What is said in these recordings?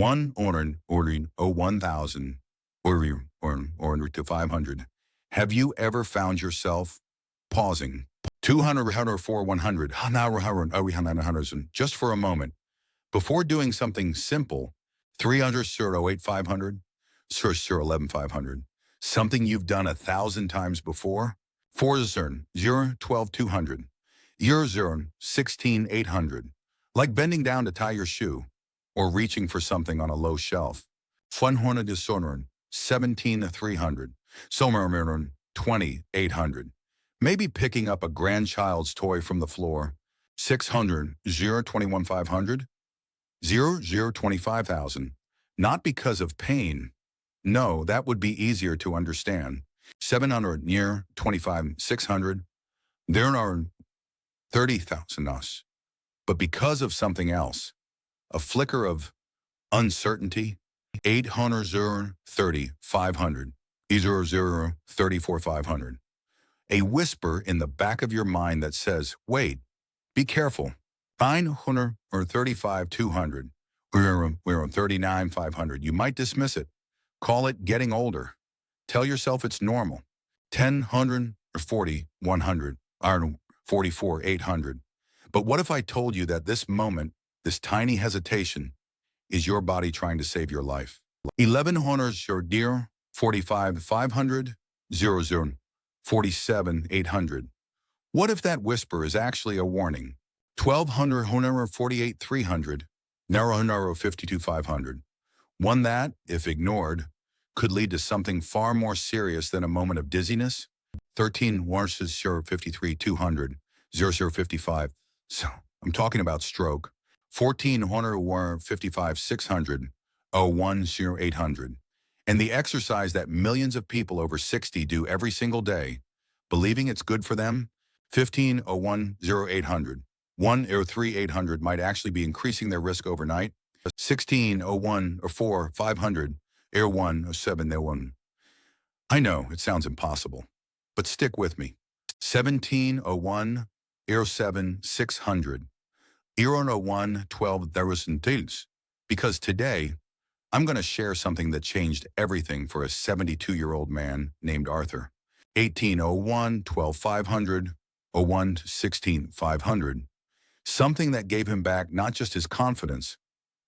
ordering 1,000 or to 500. Have you ever found yourself pausing 200 or 100 just for a moment before doing something simple? 300 08 500 11 500, something you've done 1,000 times before? 4 0 12 200 0 16 800, like bending down to tie your shoe or reaching for something on a low shelf. 100 17 300, 20 800. Maybe picking up a grandchild's toy from the floor. 600 21 500 25,000. Not because of pain. No, that would be easier to understand. 700 25 600. There are 30,000 us. But because of something else. A flicker of uncertainty. 800 30 500. 34 500. A whisper in the back of your mind that says, wait, be careful. 900 or 35 200. We're on 39 500. You might dismiss it. Call it getting older. Tell yourself it's normal. 10 100 or 40 100. 44 800. But what if I told you that this moment, this tiny hesitation, is your body trying to save your life? 1100 your dear. 45 500. 00 47 800. What if that whisper is actually a warning? 1200 48 300. Narrow 52 500. One that, if ignored, could lead to something far more serious than a moment of dizziness. 13 versus 53 200. 55. So I'm talking about stroke. 1400 55 600. 01 800. And the exercise that millions of people over 60 do every single day, believing it's good for them. 15 01 0800. 103 800 might actually be increasing their risk overnight. 16 01 or 4 500. 1 07 01. I know it sounds impossible, but stick with me. 17 01 07 600. 01 12 deals. Because today, I'm going to share something that changed everything for a 72-year-old man named Arthur. 1801 12 500. 01 16 500. Something that gave him back not just his confidence,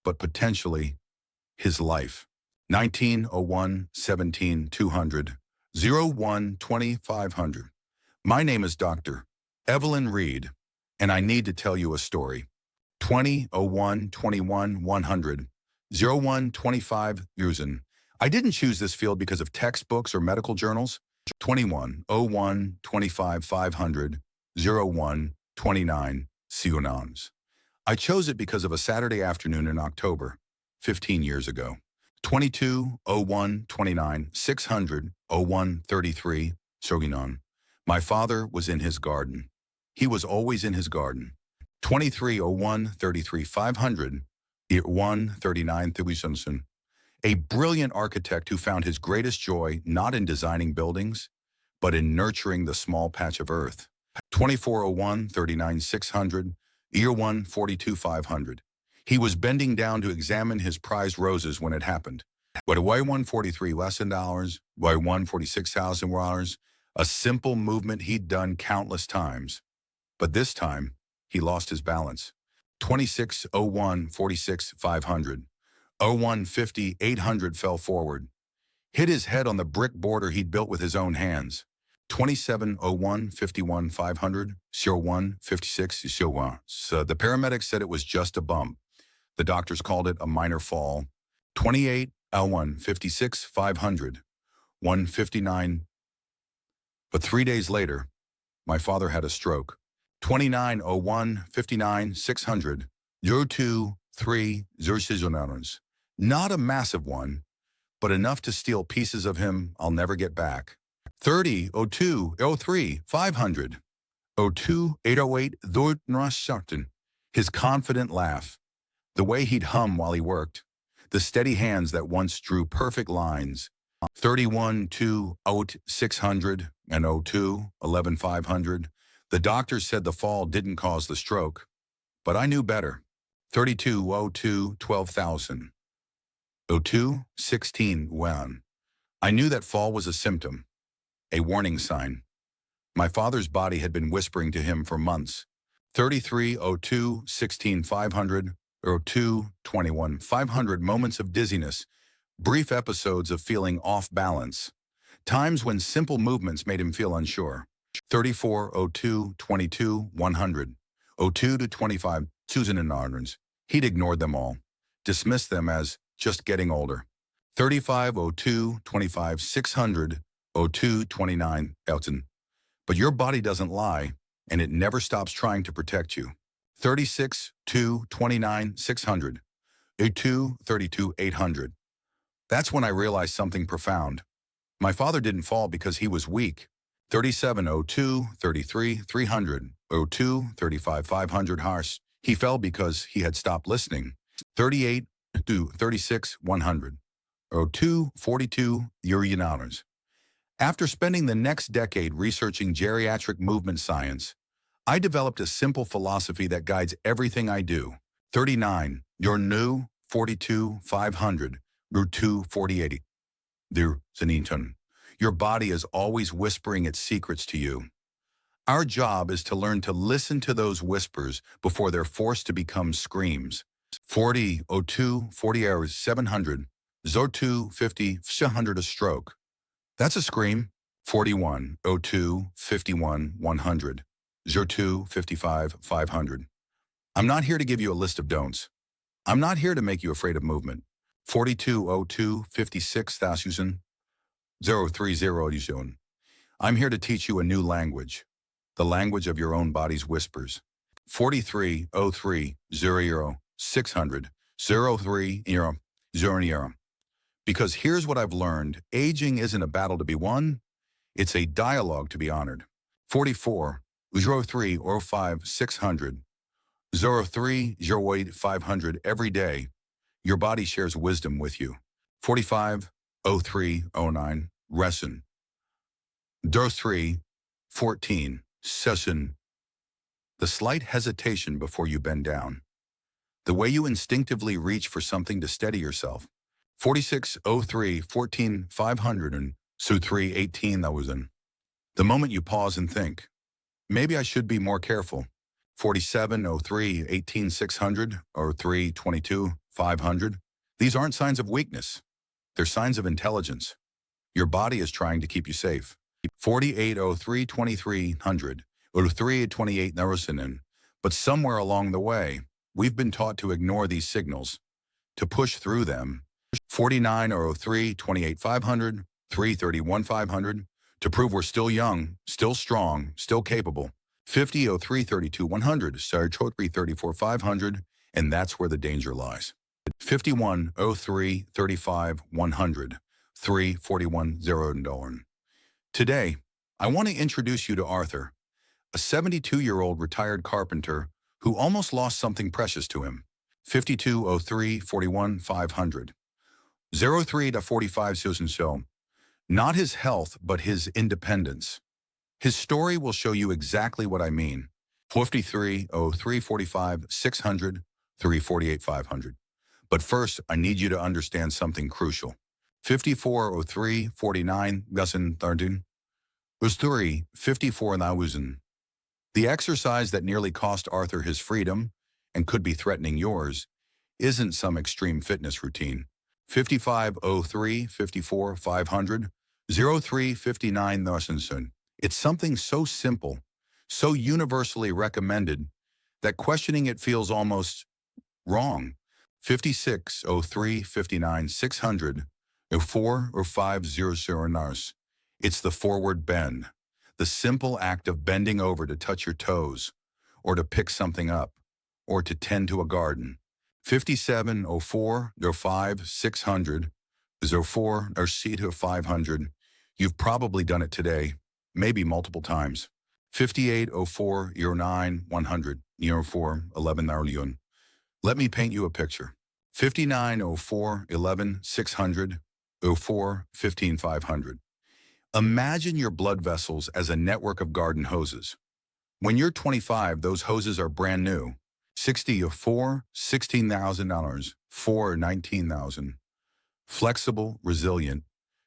but potentially his life. 1901 17 200. 01 20 500. My name is Dr. Evelyn Reed, and I need to tell you a story. 2001 21 100. 01 25 Usen. I didn't choose this field because of textbooks or medical journals. 21 01 25 500. 01 29 Sionans. I chose it because of a Saturday afternoon in October, 15 years ago. 22 01 29 600. 01 33 Soginon. My father was in his garden. He was always in his garden. 23 01 33 500. 1 39 Thuisunsun. A brilliant architect who found his greatest joy not in designing buildings, but in nurturing the small patch of earth. 2401 39 600. 1 42 500. He was bending down to examine his prized roses when it happened. What a Y143 lesson dollars, Y146,000 a simple movement he'd done countless times. But this time, he lost his balance. 2601 46 500. 01 50 800 fell forward. Hit his head on the brick border he'd built with his own hands. 2701 51 500. 01 56 01. So the paramedics said it was just a bump. The doctors called it a minor fall. 28 L1 56 500. 159. But 3 days later, my father had a stroke. 2901 59 600. 02 3 06. Not a massive one, but enough to steal pieces of him I'll never get back. 30 02 03 500. 02 808 Thornrasharten. His confident laugh, the way he'd hum while he worked, the steady hands that once drew perfect lines. 31 2 out 600 and 02 11 500. The doctors said the fall didn't cause the stroke, but I knew better. 32 02 12,000. 02, 16, when. I knew that fall was a symptom, a warning sign. My father's body had been whispering to him for months. 33, 02, 16, 500, 02, 21, 500 moments of dizziness, brief episodes of feeling off balance, times when simple movements made him feel unsure. 34, 02, 22, 100, 02 to 25, Susan and Arnold's. He'd ignored them all, dismissed them as just getting older. 35, 02, 25, 600, 02, 29, Elton. But your body doesn't lie, and it never stops trying to protect you. 36, 2, 29, 600, 02, 32, 800. That's when I realized something profound. My father didn't fall because he was weak. 37, 02, 33, 300, 02, 35, 500 harsh. He fell because he had stopped listening. 38 to 36, 100, 02, 42, $1,000,000. After spending the next decade researching geriatric movement science, I developed a simple philosophy that guides everything I do. 39, you're new, 42, 500, root 2, 4080. There, Zaniton. Your body is always whispering its secrets to you. Our job is to learn to listen to those whispers before they're forced to become screams. 40, 02, 40 hours, 700, 02, 50, 700 a stroke. That's a scream. 41, 02, 51, 100, 02, 55, 500. I'm not here to give you a list of don'ts. I'm not here to make you afraid of movement. 42, 02, 56, 030, 030. I'm here to teach you a new language, the language of your own body's whispers. 43, 03, 00, 600, 03, 0. Because here's what I've learned. Aging isn't a battle to be won. It's a dialogue to be honored. 44, 03, 05, 600, 03, 08, 500 every day. Your body shares wisdom with you. 45, 03, 09, Resin. 03, 14, Session. The slight hesitation before you bend down. The way you instinctively reach for something to steady yourself. 46, 03, 14, 500, and 3, 18,000. The moment you pause and think, maybe I should be more careful. 47, 03, 18, 600, or 3, 22, 500. These aren't signs of weakness. They're signs of intelligence. Your body is trying to keep you safe. 48, 03, 2300, or 3, 28, but somewhere along the way, we've been taught to ignore these signals, to push through them. 49, 03, 28, 500, 3, 31, 500, to prove we're still young, still strong, still capable. 50, 03, 32, 100, 3, 34, 500, and that's where the danger lies. 51, 03, 35, 100, 3, 41, 0. Today, I want to introduce you to Arthur, a 72-year-old retired carpenter who almost lost something precious to him. 52, 03, 41, 500. 03 to 45 Susan so. Not his health, but his independence. His story will show you exactly what I mean. 53, 03, 45, 600, 348, 500. But first, I need you to understand something crucial. 54, 03, 49, 13. Was 3, 54,000. The exercise that nearly cost Arthur his freedom, and could be threatening yours, isn't some extreme fitness routine. 55, 03, 54, 500, 03, 59, 000. It's something so simple, so universally recommended, that questioning it feels almost wrong. 56, 03, 59, 600, 04 or 500 nars. It's the forward bend, the simple act of bending over to touch your toes, or to pick something up, or to tend to a garden. 57, 04, 05, 600, 04 or C to 500. You've probably done it today, maybe multiple times. 58, 04, 09, 100, 04, 11, Let me paint you a picture. 59, 04, 11, 600, 04, 15, 500. Imagine your blood vessels as a network of garden hoses. When you're 25, those hoses are brand new. 60 of 4, $16,000, 4, 19,000. flexible, resilient,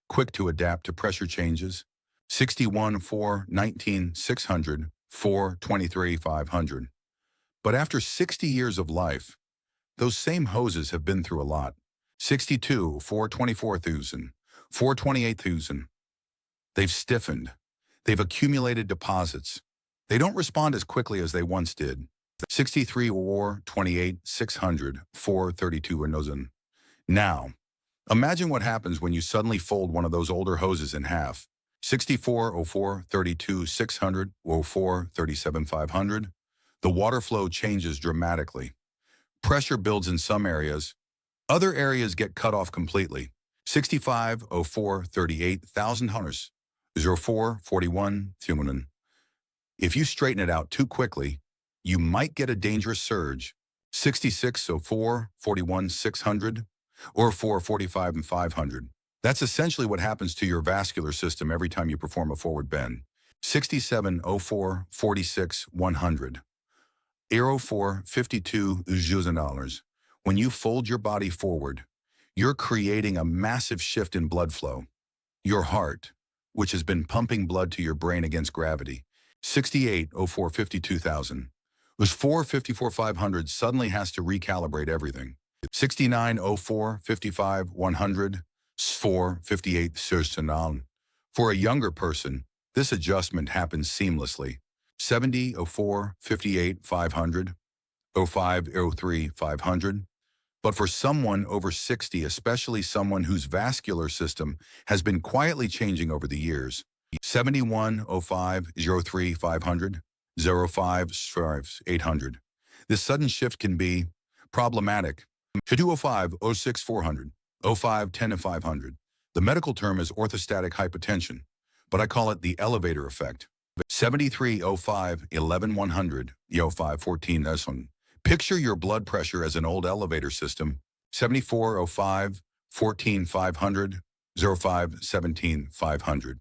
quick to adapt to pressure changes. 61, 4, 19, 600, 4, 23, 500. But after 60 years of life, those same hoses have been through a lot. 62, 4, 24,000, 4, 28,000. They've stiffened. They've accumulated deposits. They don't respond as quickly as they once did. 63 or 28, 600, 4, 32,000. Now, imagine what happens when you suddenly fold one of those older hoses in half. 64, 04, 32, 600, 04, 37, 500. The water flow changes dramatically. Pressure builds in some areas. Other areas get cut off completely. 65, 04, 38,000 hunters. 04, 41, human. If you straighten it out too quickly, you might get a dangerous surge. 66, 04, 41, 600, or 4, 45, and 500. That's essentially what happens to your vascular system every time you perform a forward bend. 67, 04, 46, 100. 04, 52 $1,000. When you fold your body forward, you're creating a massive shift in blood flow. Your heart, which has been pumping blood to your brain against gravity. 68, 04, 52,000. Was 4, 54, 500 suddenly has to recalibrate everything. 69, 04, 55, 100, 4, 58, 69. For a younger person, this adjustment happens seamlessly. 70, 04, 58, 500, 05, 03, 500. But for someone over 60, especially someone whose vascular system has been quietly changing over the years, 71, 05, 03, 500, 05, 800. This sudden shift can be problematic. To 205, 06, 400, 05, 10, and 500. The medical term is orthostatic hypotension, but I call it the elevator effect. 73, 05, 11, 100, 05, 14, this one. Picture your blood pressure as an old elevator system. 74, 05, 14, 500, 05, 17, 500.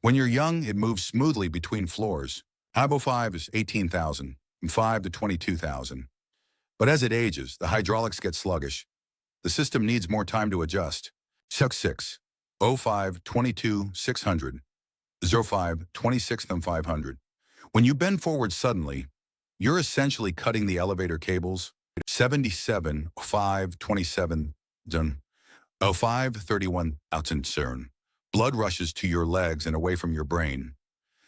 When you're young, it moves smoothly between floors. 505 is 18,000, and 5 to 22,000. But as it ages, the hydraulics get sluggish. The system needs more time to adjust. 6, 05, 22, 600, 05, 26, and 500. When you bend forward suddenly, you're essentially cutting the elevator cables. 77, 5, 27, 05, 31, out and CERN. Blood rushes to your legs and away from your brain.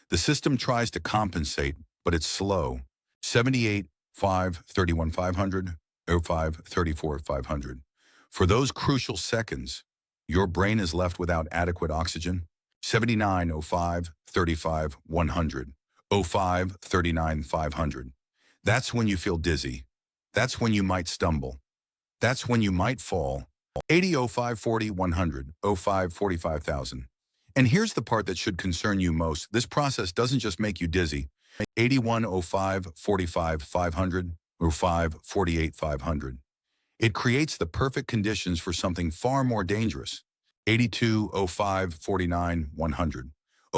The system tries to compensate, but it's slow. 78, 5, 31, 500, 05, 34, 500. For those crucial seconds, your brain is left without adequate oxygen. 79, 05, 35, 100, 05, 39, 500. That's when you feel dizzy. That's when you might stumble. That's when you might fall. 80, 05, 40, 100, 05, 45,000. And here's the part that should concern you most. This process doesn't just make you dizzy. 81, 05, 45, 500, 05, 48, 500. It creates the perfect conditions for something far more dangerous. 82, 05, 49, 100,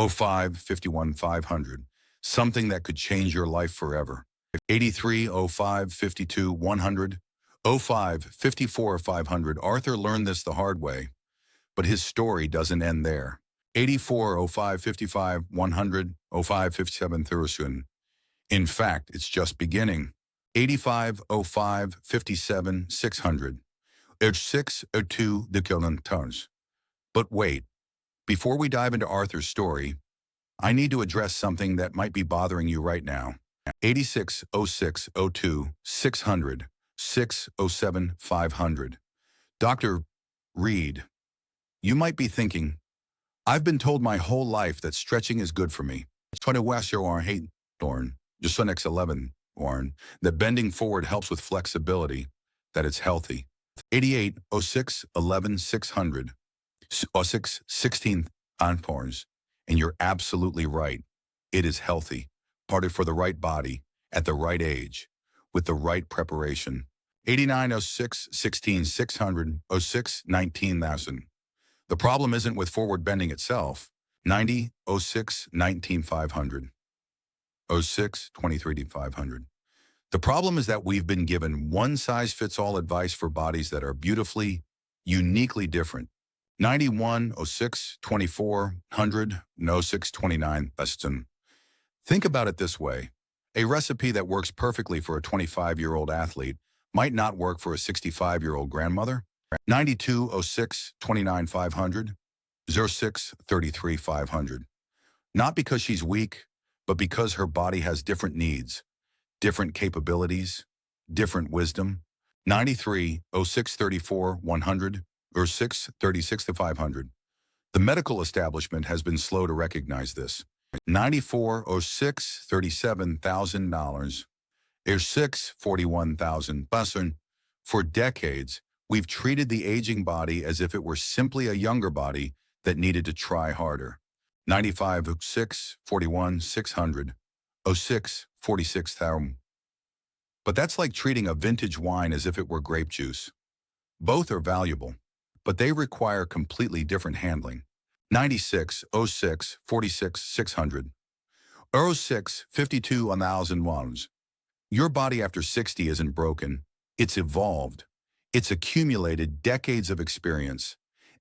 05, 51, 500. Something that could change your life forever. 83, 05, 52, 100, 05, 54, 500. Arthur learned this the hard way, but his story doesn't end there. 84, 05, 55, 100, 05, 57, 30. In fact, it's just beginning. 85, 05, 57, 600. It's 602 kilotons. But wait, before we dive into Arthur's story, I need to address something that might be bothering you right now. 86, 06, 02, 600, 607, 500. Dr. Reed, you might be thinking, I've been told my whole life that stretching is good for me. 20 Western or hate Dorn, just next 11 Warren, that bending forward helps with flexibility, that it's healthy. 88, 06, 11, 600, 06, 16 ounces. And you're absolutely right. It is healthy, parted for the right body, at the right age, with the right preparation. 89, 06, 16, 600, 06, 19,000. The problem isn't with forward bending itself. 90, 06, 19, 500. 06, 23, 500. The problem is that we've been given one-size-fits-all advice for bodies that are beautifully, uniquely different. 91, 06, 24, 100, 06, 29, Weston. Think about it this way. A recipe that works perfectly for a 25-year-old athlete might not work for a 65-year-old grandmother. 92, 06, 29, 500, 06, 33, 500. Not because she's weak, but because her body has different needs, different capabilities, different wisdom. 93, 06, 34, 100, or 6, 36 to 500. The medical establishment has been slow to recognize this. 94, 06, $37,000, or 6, 41,000. For decades, we've treated the aging body as if it were simply a younger body that needed to try harder. 95, 06, 41, 600, 06, 46,000. But that's like treating a vintage wine as if it were grape juice. Both are valuable, but they require completely different handling. 96, 06, 46, 600, 06, 52, 1,000. Your body after 60 isn't broken. It's evolved. It's accumulated decades of experience,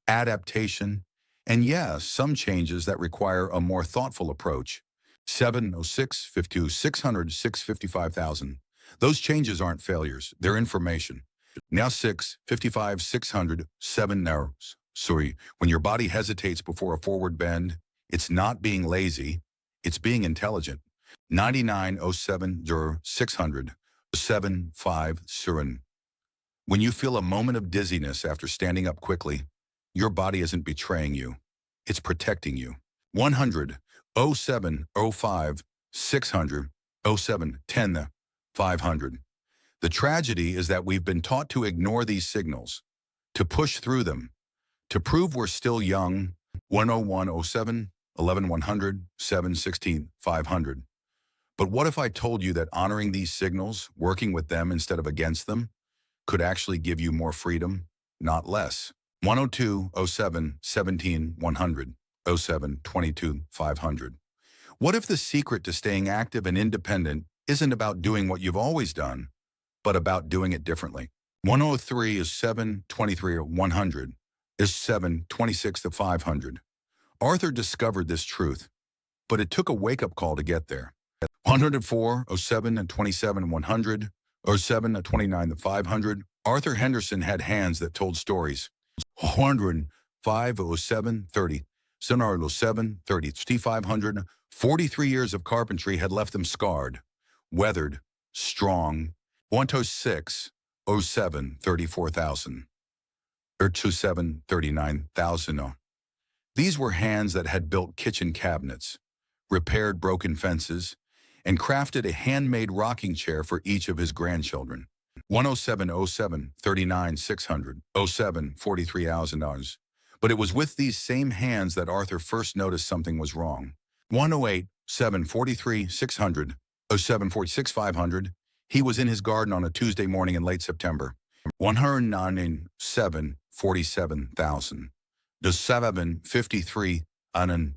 adaptation, and yes, some changes that require a more thoughtful approach. 7, 06, 52, 600, 655,000. Those changes aren't failures. They're information. Now 6, 55, 600, 7 narrows. When your body hesitates before a forward bend, it's not being lazy, it's being intelligent. 99, 07, 600, 7, 5, Surin. When you feel a moment of dizziness after standing up quickly, your body isn't betraying you, it's protecting you. 100, 07, 05, 600, 07, 10, 500. The tragedy is that we've been taught to ignore these signals, to push through them, to prove we're still young. 101, 07, 11, 100, 7, 16, 500. But what if I told you that honoring these signals, working with them instead of against them, could actually give you more freedom, not less? 102, 07, 17, 100, 07, 22, 500. What if the secret to staying active and independent isn't about doing what you've always done, but about doing it differently? 103 is 7, 23, 100, is 7, 26 to 500. Arthur discovered this truth, but it took a wake-up call to get there. 104, 07, and 27, 100, 07, 29 to 500. Arthur Henderson had hands that told stories. 105, 07, 30, 7, 30, 500. 43 years of carpentry had left them scarred, weathered, strong. 106, 07, 34,000. 27, 39,000. These were hands that had built kitchen cabinets, repaired broken fences, and crafted a handmade rocking chair for each of his grandchildren. 107, 07, 39, 600, 07, $43,000. But it was with these same hands that Arthur first noticed something was wrong. 108, 7, 43, 600, 07, 46, 500. He was in his garden on a Tuesday morning in late September. 109, 7, 47,000. The 7, 53, Anan.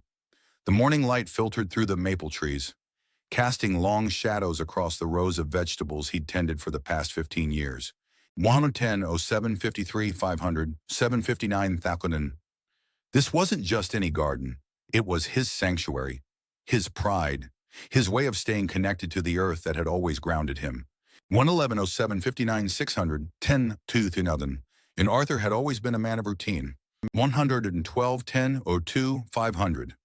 The morning light filtered through the maple trees, casting long shadows across the rows of vegetables he'd tended for the past 15 years. 110, 07, 53, 500, 759,000. This wasn't just any garden. It was his sanctuary, his pride, his way of staying connected to the earth that had always grounded him. 111, 07, 59, 600, 10, 2, 000. And Arthur had always been a man of routine. 112, 10, 02, 500.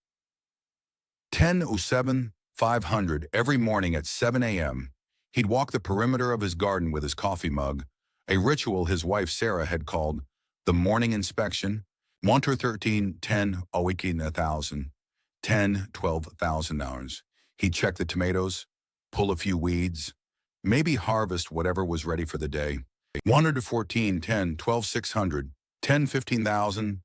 10, 07, 500. Every morning at 7 a.m., he'd walk the perimeter of his garden with his coffee mug, a ritual his wife Sarah had called the morning inspection. 113, 10, a week in 1,000. 10, 12,000 hours. He'd check the tomatoes, pull a few weeds, maybe harvest whatever was ready for the day. 114, 10, 12, 600, 10, 15,000.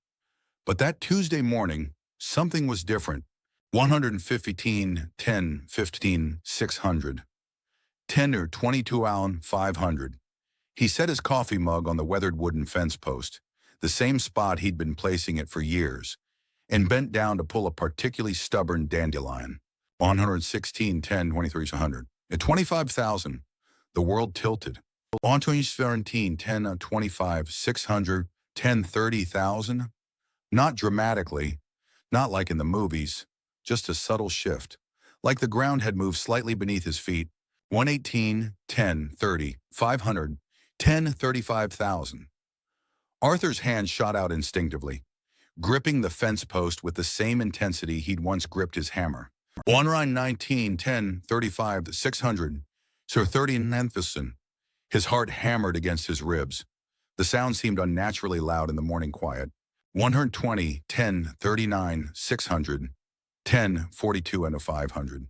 But that Tuesday morning, something was different. 115, 10, 15, 600. 10 or 22 Allen, 500. He set his coffee mug on the weathered wooden fence post, the same spot he'd been placing it for years, and bent down to pull a particularly stubborn dandelion. 116, 10, 23, 100. At 25,000, the world tilted. 117, 10, 25, 600, 10, 30,000? Not dramatically, not like in the movies, just a subtle shift. Like the ground had moved slightly beneath his feet. 118, 10, 30, 500, 10, 35,000. Arthur's hand shot out instinctively, gripping the fence post with the same intensity he'd once gripped his hammer. 119, 10, 35, 600, Sir 30 Nanthison. His heart hammered against his ribs. The sound seemed unnaturally loud in the morning quiet. 120, 10, 39, 600, 10, 42, and a 500.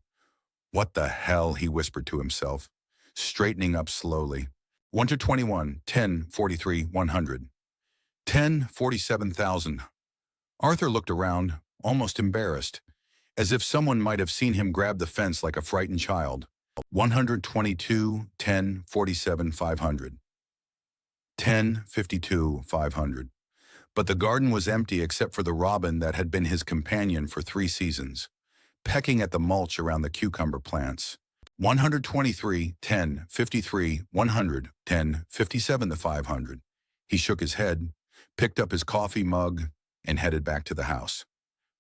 What the hell, he whispered to himself, straightening up slowly. 1 to 21, 10, 43, 100. 10, 47,000. Arthur looked around, almost embarrassed, as if someone might have seen him grab the fence like a frightened child. 122, 10, 47, 500. 10, 52, 500. But the garden was empty except for the robin that had been his companion for 3 seasons, pecking at the mulch around the cucumber plants. 123, 10, 53, 100, 10, 57 to 500. He shook his head, picked up his coffee mug, and headed back to the house.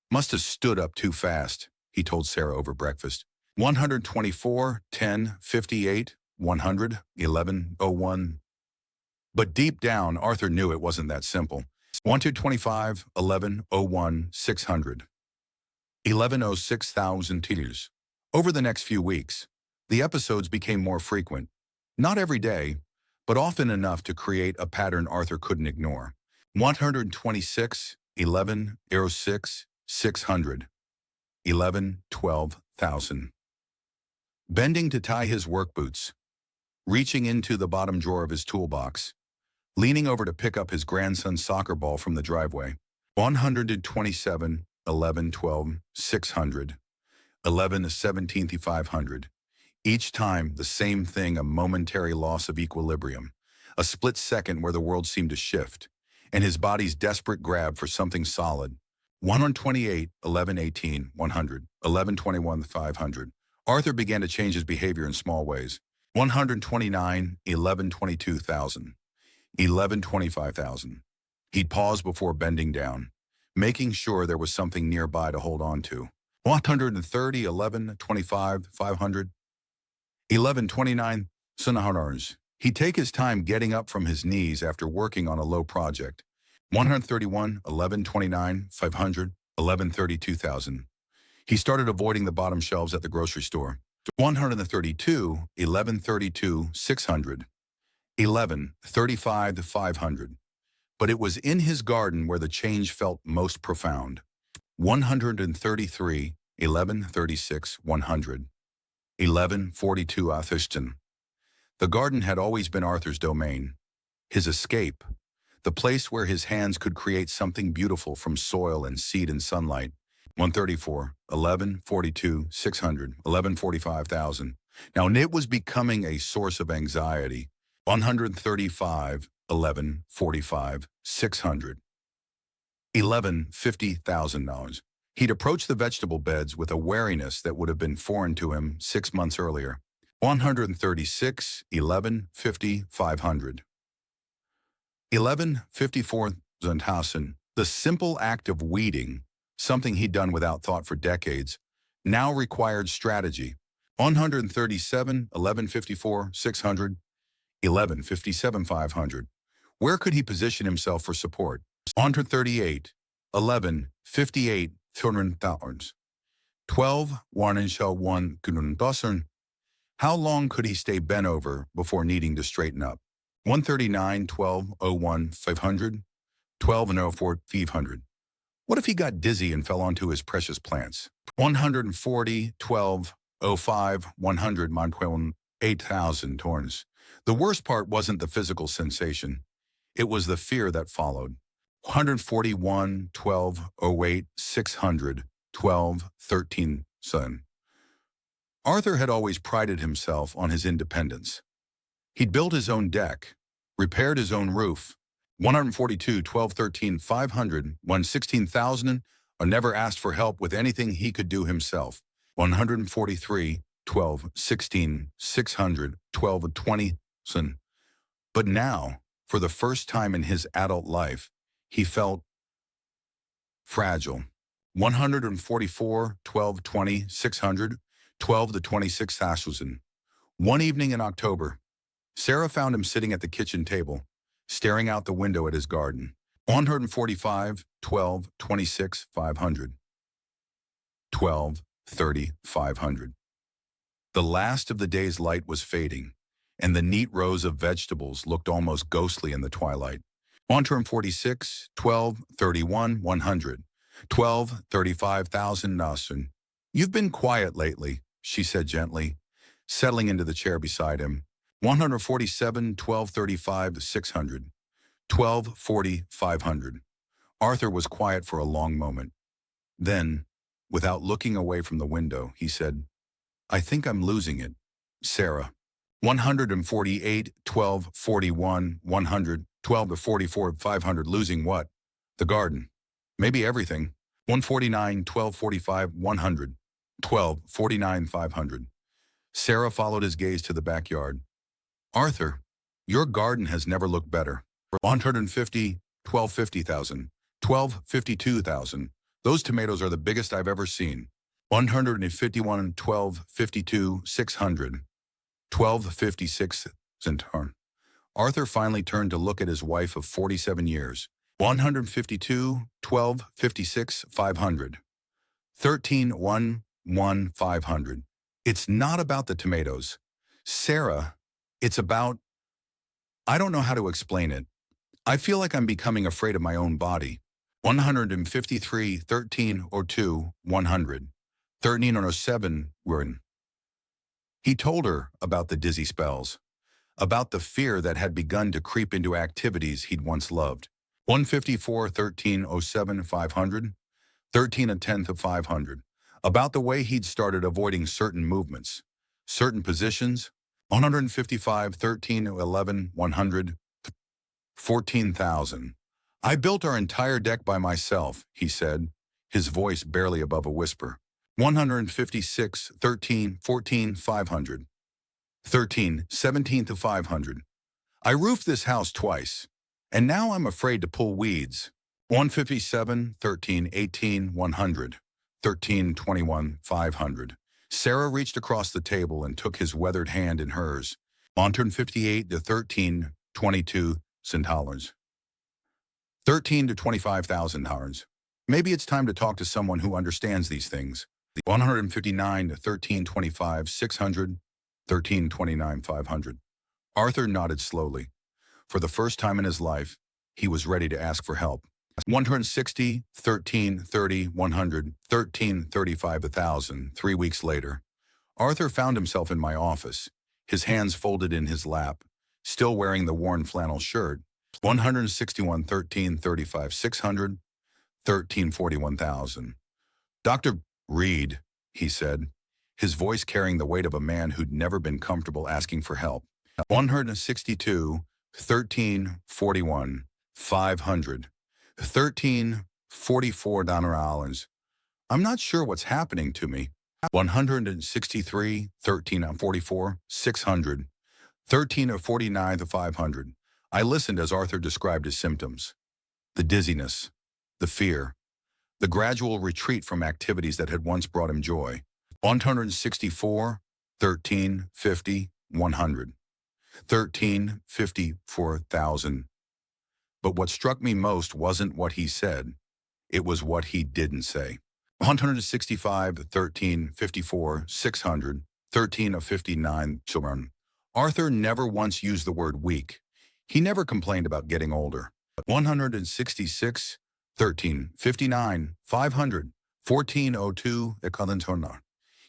Must have stood up too fast, he told Sarah over breakfast. 124, 10, 58, 100, 1101. But deep down, Arthur knew it wasn't that simple. 1 to 25, 1101, 600. 1106,000 tears. Over the next few weeks, the episodes became more frequent. Not every day, but often enough to create a pattern Arthur couldn't ignore. 126, 1106, 600. 12,000. Bending to tie his work boots, reaching into the bottom drawer of his toolbox, leaning over to pick up his grandson's soccer ball from the driveway. 127, 12, 600. 17, 500. Each time, the same thing, a momentary loss of equilibrium, a split second where the world seemed to shift, and his body's desperate grab for something solid. 128, 18, 100, 21, 500. Arthur began to change his behavior in small ways. 129, 22,000. 25,000. He'd pause before bending down, making sure there was something nearby to hold on to. 130, 25, 500. 29, $100. He'd take his time getting up from his knees after working on a low project. 131, 29, 500, 32,000. He started avoiding the bottom shelves at the grocery store. 132, 32, 600. 35 to 500. But it was in his garden where the change felt most profound. 133, 36, 100. 42, Athiston. The garden had always been Arthur's domain, his escape, the place where his hands could create something beautiful from soil and seed and sunlight. 134, 42, 600, 45,000. Now it was becoming a source of anxiety. 135, 45, 600. $50,000. He'd approached the vegetable beds with a wariness that would have been foreign to him 6 months earlier. 136, 50, 500. 54,000. The simple act of weeding, something he'd done without thought for decades, now required strategy. 137, 54, 600. 57, 500. Where could he position himself for support? 138, 58, 200,000. 12, 1 How long could he stay bent over before needing to straighten up? 139, 1201, 500. 1204, 500. What if he got dizzy and fell onto his precious plants? 140, 1205, 100, 8,000 torns. The worst part wasn't the physical sensation. It was the fear that followed. 141, 1208, 600, 1213, son. Arthur had always prided himself on his independence. He'd built his own deck, repaired his own roof. 142, 1213, 500, 116,000, or never asked for help with anything he could do himself. 143, 1216, 600, 1220, son. But now, for the first time in his adult life, He felt fragile. 144, 12, 20, 600, 12 to 26,000. One evening in October, Sarah found him sitting at the kitchen table, staring out the window at his garden. 145, 12, 26, 500. 12, 30, 500. The last of the day's light was fading, and the neat rows of vegetables looked almost ghostly in the twilight. 146, 12, 31, 100. 12, 35,000 Nasun. You've been quiet lately, she said gently, settling into the chair beside him. 147, 12, 35, 600. 12, 40, 500. Arthur was quiet for a long moment. Then, without looking away from the window, he said, I think I'm losing it. Sarah. 148, 12, 41, 100, 12 to 44, 500. Losing what? The garden. Maybe everything. 149, 12, 45, 100, 12, 49, 500. Sarah followed his gaze to the backyard. Arthur, your garden has never looked better. 150, 12, 50,000, 12, 52,000. Those tomatoes are the biggest I've ever seen. 151, 12, 52, 600, 12, 56, Centaur. Arthur finally turned to look at his wife of 47 years. 152, 12, 56, 500. 13, 1, 1, 500. It's not about the tomatoes. Sarah, it's about... I don't know how to explain it. I feel like I'm becoming afraid of my own body. 153, 13, or 2, 100. 13 or 7 were in. He told her about the dizzy spells, about the fear that had begun to creep into activities he'd once loved. 154, 13, 07, 500, 13 a tenth of 500. About the way he'd started avoiding certain movements, certain positions. 155, 13, 11, 100, 14,000. I built our entire deck by myself, he said, his voice barely above a whisper. 156, 13, 14, 500. 13, 17 to 500. I roofed this house twice, and now I'm afraid to pull weeds. 157, 13, 18, 100. 13, 21, 500. Sarah reached across the table and took his weathered hand in hers. 158 to 13, 22 $. 13 to 25,000 $. Maybe it's time to talk to someone who understands these things. 159 to 13, 25, 600. 13, 29, 500. Arthur nodded slowly. For the first time in his life, he was ready to ask for help. 160, 13, 30, 100, 13, 35, 1,000. 3 weeks later, Arthur found himself in my office, his hands folded in his lap, still wearing the worn flannel shirt. 161, 13, 35, 600, 13, 41,000. Dr. Reed, he said, his voice carrying the weight of a man who'd never been comfortable asking for help. 162, 13, 41, 500, 13, 44 $. I'm not sure what's happening to me. 163, 13, 44, 600, 13 of 49 to 500. I listened as Arthur described his symptoms. The dizziness, the fear, the gradual retreat from activities that had once brought him joy. 164, 13, 50, 100, 13, 54,000. But what struck me most wasn't what he said. It was what he didn't say. 165, 13, 54, 600, 13 of 59 children. Arthur never once used the word weak. He never complained about getting older. 166, 13, 59, 500, 1402 Ekalentona.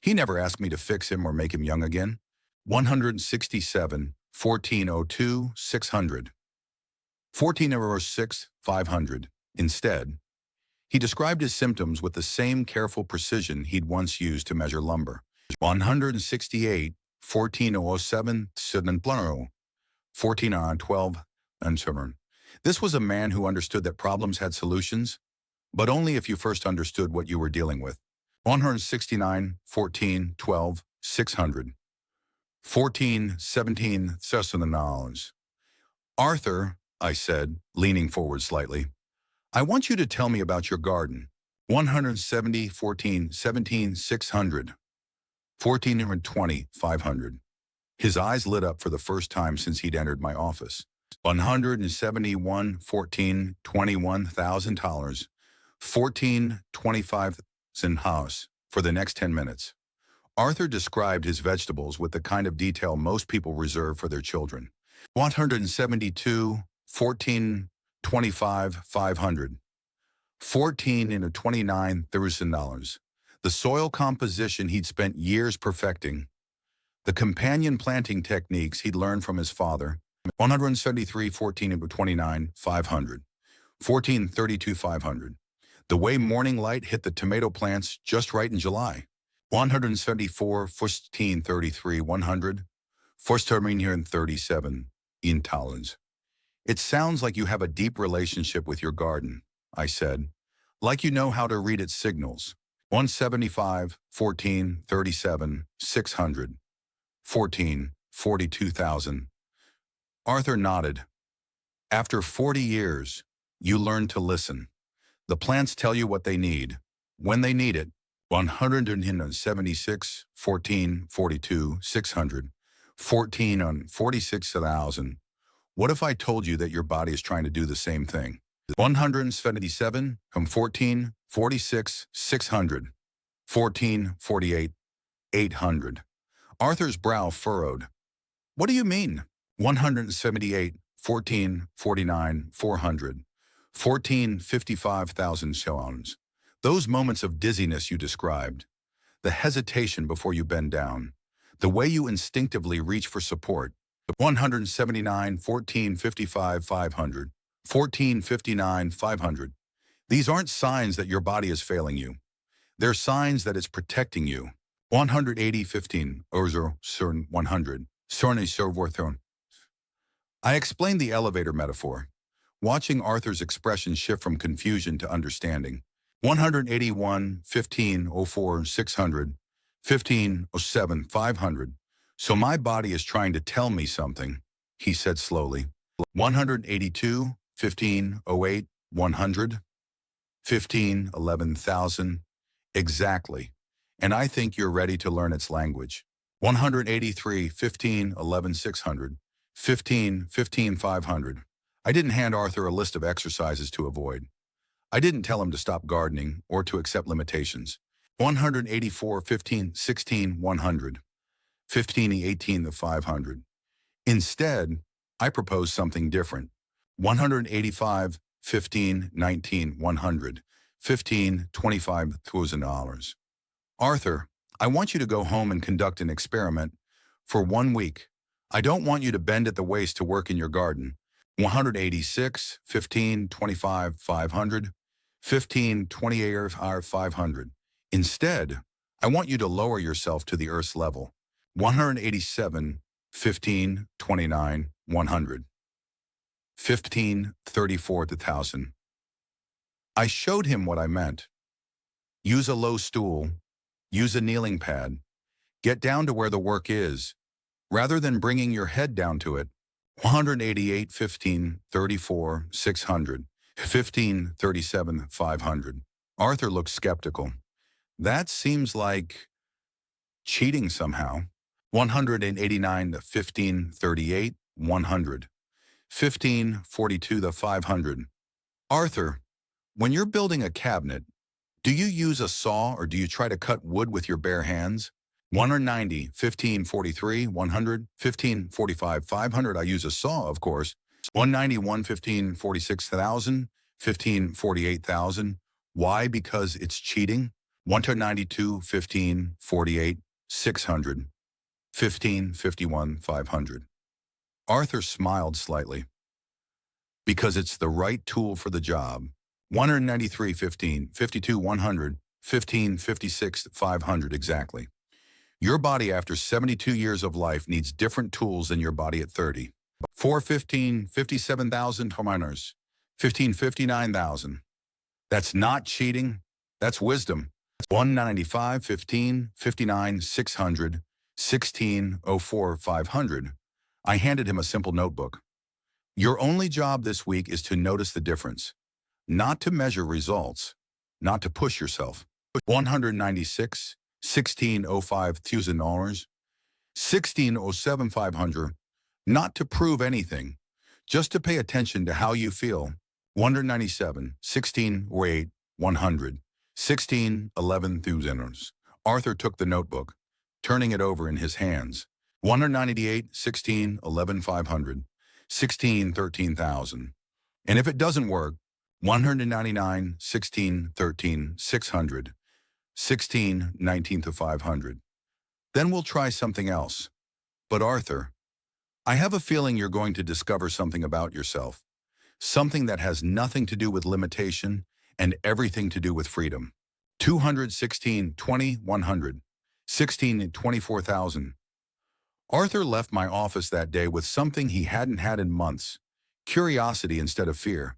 He never asked me to fix him or make him young again. 167, 1402, 600, 1406, 500. Instead, he described his symptoms with the same careful precision he'd once used to measure lumber. 168, 1407, 1412, and 7. This was a man who understood that problems had solutions, but only if you first understood what you were dealing with. 169, 14, 12, 600, 14, 17, $. Arthur, I said, leaning forward slightly, I want you to tell me about your garden. 170, 14, 17, 600, 1420, 500. His eyes lit up for the first time since he'd entered my office. 171, 14, $21,000, 14, 25,000 house for the next 10 minutes. Arthur described his vegetables with the kind of detail most people reserve for their children. 172, 14, 25, 500, 14 into $29,000. The soil composition he'd spent years perfecting, the companion planting techniques he'd learned from his father. 173, 14 into 29, 500, 14, 32, 500. The way morning light hit the tomato plants just right in July. 174, 14, 33, 100, 37 in talons. It sounds like you have a deep relationship with your garden, I said, like you know how to read its signals. 175, 14, 37, 600, 14, 42,000. Arthur nodded. After 40 years, you learn to listen. The plants tell you what they need, when they need it. 176, 14, 42, 600, 14 on 46,000. What if I told you that your body is trying to do the same thing? 177, 14, 46, 600, 14, 48, 800. Arthur's brow furrowed. What do you mean? 178, 14, 49, 400, 14, 55,000 shawns. Those moments of dizziness you described, the hesitation before you bend down, the way you instinctively reach for support. 179, 14, 55, 500, 14, 59, 500. These aren't signs that your body is failing you. They're signs that it's protecting you. 180, 15, or 100, I explained the elevator metaphor, watching Arthur's expression shift from confusion to understanding. 181, 15, 04, 600, 15, 07, 500. So my body is trying to tell me something, he said slowly. 182, 15, 08, 100, 15, 11,000. Exactly. And I think you're ready to learn its language. 183, 15, 11, 600, 15, 15, 500. I didn't hand Arthur a list of exercises to avoid. I didn't tell him to stop gardening or to accept limitations. 184, 15, 16, 100, 15, 18, the 500. Instead, I proposed something different. 185, 15, 19, 100, 15, $25,000. Arthur, I want you to go home and conduct an experiment for 1 week. I don't want you to bend at the waist to work in your garden. 186, 15, 25, 500, 15, 28, 500. Instead, I want you to lower yourself to the earth's level. 187, 15, 29, 100, 15, 34, 1,000. I showed him what I meant. Use a low stool, use a kneeling pad, get down to where the work is, rather than bringing your head down to it. 188, 15, 34, 600, 15, 37, 500. Arthur looked skeptical. That seems like cheating somehow. 189 to 15, 38, 100, 15, 42 to 500. Arthur, when you're building a cabinet, do you use a saw or do you try to cut wood with your bare hands? 190, 15, 43, 100, 15, 45, 500. I use a saw, of course. 191, 15, 46,000, 15, 48,000. Why? Because it's cheating. 192, 15, 48, 600, 15, 51, 500. Arthur smiled slightly. Because it's the right tool for the job. 193, 15, 52, 100, 15, 56, 500 exactly. Your body after 72 years of life needs different tools than your body at 30. 415, 57,000 homeowners, 15, 59,000. That's not cheating. That's wisdom. 195, 15, 59, 600, 16, 04, 500. I handed him a simple notebook. Your only job this week is to notice the difference. not to measure results, not to push yourself. 196, 1605,000 dollars, 1607,500, not to prove anything, just to pay attention to how you feel. 197, 1608, 100, 1611,000. Arthur took the notebook, turning it over in his hands. 198, 1611,500, 1613,000. And if it doesn't work, 199, 1613, 600, 1619 to 500. Then we'll try something else. But Arthur, I have a feeling you're going to discover something about yourself, something that has nothing to do with limitation and everything to do with freedom. 216, 20, 100, 16 and 24,000. Arthur left my office that day with something he hadn't had in months, curiosity instead of fear.